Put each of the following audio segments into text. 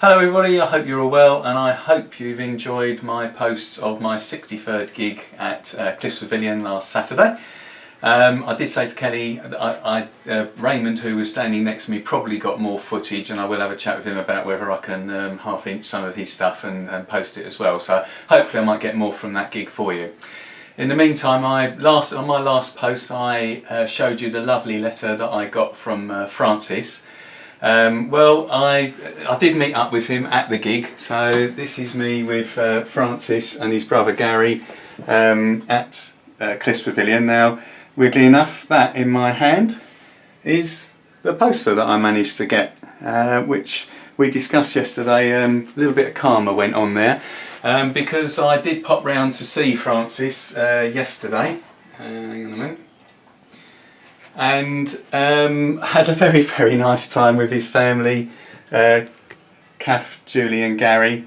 Hello everybody, I hope you're all well and I hope you've enjoyed my posts of my 63rd gig at Cliffs Pavilion last Saturday. I did say to Kelly, Raymond, who was standing next to me, probably got more footage, and I will have a chat with him about whether I can half-inch some of his stuff and post it as well. So hopefully I might get more from that gig for you. In the meantime, on my last post I showed you the lovely letter that I got from Francis. Well, I did meet up with him at the gig, so this is me with Francis and his brother Gary at Cliffs Pavilion. Now, weirdly enough, that in my hand is the poster that I managed to get, which we discussed yesterday. A little bit of karma went on there, because I did pop round to see Francis yesterday. Hang on a minute. And had a very, very nice time with his family, Kath, Julian, Gary.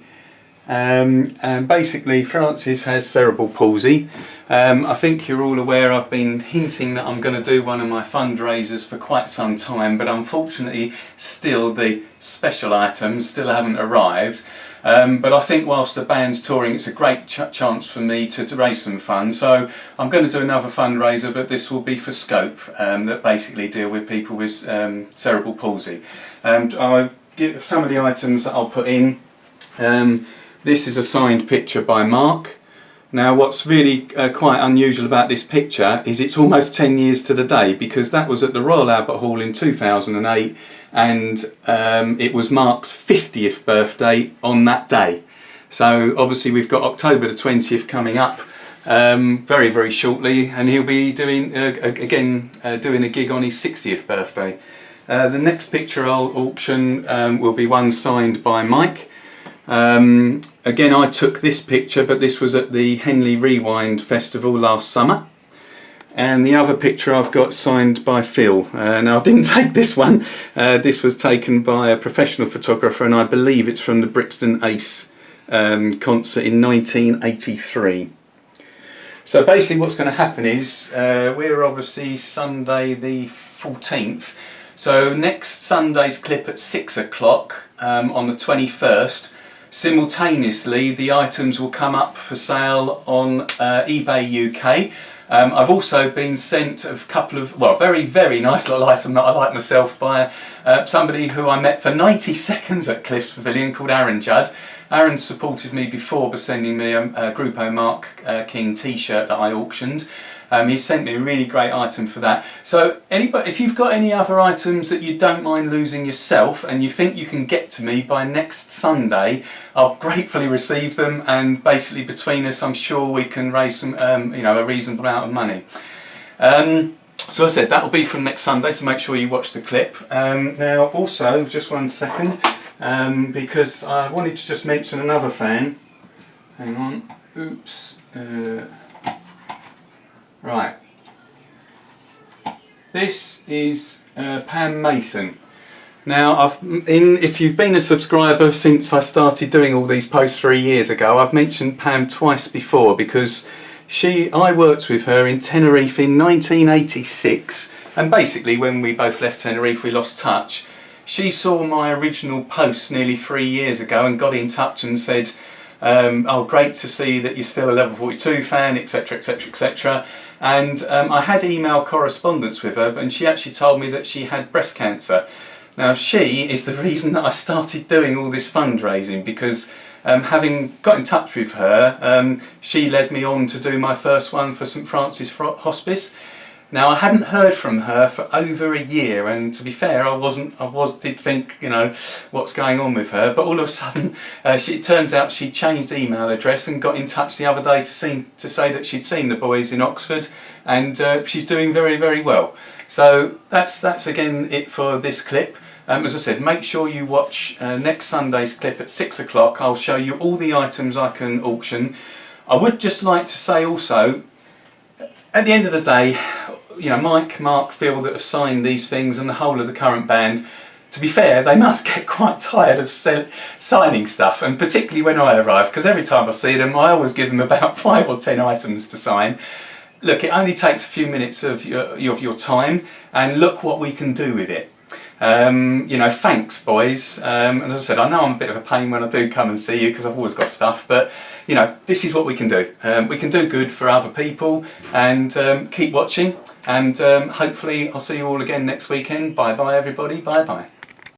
And basically Francis has cerebral palsy. I think you're all aware I've been hinting that I'm going to do one of my fundraisers for quite some time, but unfortunately still the special items still haven't arrived. But I think whilst the band's touring, it's a great chance for me to raise some funds. So I'm going to do another fundraiser, but this will be for S.C.O.P.E, that basically deal with people with cerebral palsy. I'll give some of the items that I'll put in. This is a signed picture by Mark. Now what's really quite unusual about this picture is it's almost 10 years to the day, because that was at the Royal Albert Hall in 2008, and it was Mark's 50th birthday on that day. So obviously we've got October the 20th coming up very, very shortly, and he'll be doing doing a gig on his 60th birthday. The next picture I'll auction will be one signed by Mike. Again, I took this picture, but this was at the Henley Rewind Festival last summer. And the other picture I've got signed by Phil. Now I didn't take this one. This was taken by a professional photographer, and I believe it's from the Brixton Ace concert in 1983. So basically what's going to happen is, we're obviously Sunday the 14th. So next Sunday's clip at 6 o'clock on the 21st. Simultaneously, the items will come up for sale on eBay UK. I've also been sent a couple of, well, very, very nice little item that I like myself by somebody who I met for 90 seconds at Cliffs Pavilion called Aaron Judd. Aaron supported me before by sending me a Grupo Mark King t-shirt that I auctioned. He sent me a really great item for that. So anybody, if you've got any other items that you don't mind losing yourself and you think you can get to me by next Sunday, I'll gratefully receive them, and basically between us I'm sure we can raise some, you know, a reasonable amount of money. So I said that'll be from next Sunday, so make sure you watch the clip. Now also, just one second, because I wanted to just mention another fan. Hang on, oops. Right, this is Pam Mason. Now, if you've been a subscriber since I started doing all these posts 3 years ago, I've mentioned Pam twice before, because I worked with her in Tenerife in 1986, and basically when we both left Tenerife we lost touch. She saw my original post nearly 3 years ago and got in touch and said, oh, great to see that you're still a Level 42 fan, etc, etc, etc. And I had email correspondence with her, and she actually told me that she had breast cancer. Now she is the reason that I started doing all this fundraising, because having got in touch with her, she led me on to do my first one for St Francis Hospice. Now I hadn't heard from her for over a year, and to be fair, I did think, you know, what's going on with her, but all of a sudden it turns out she changed email address and got in touch the other day to say that she'd seen the boys in Oxford, and she's doing very, very well. So that's again it for this clip. As I said, make sure you watch next Sunday's clip at 6 o'clock. I'll show you all the items I can auction. I would just like to say also, at the end of the day, you know, Mike, Mark, Phil that have signed these things, and the whole of the current band, to be fair, they must get quite tired of signing stuff, and particularly when I arrive, because every time I see them I always give them about 5 or 10 items to sign. Look, it only takes a few minutes of your time, and look what we can do with it. You know, thanks boys, and as I said, I know I'm a bit of a pain when I do come and see you because I've always got stuff, but you know, this is what we can do. We can do good for other people, and keep watching, and hopefully I'll see you all again next weekend. Bye bye everybody, bye bye.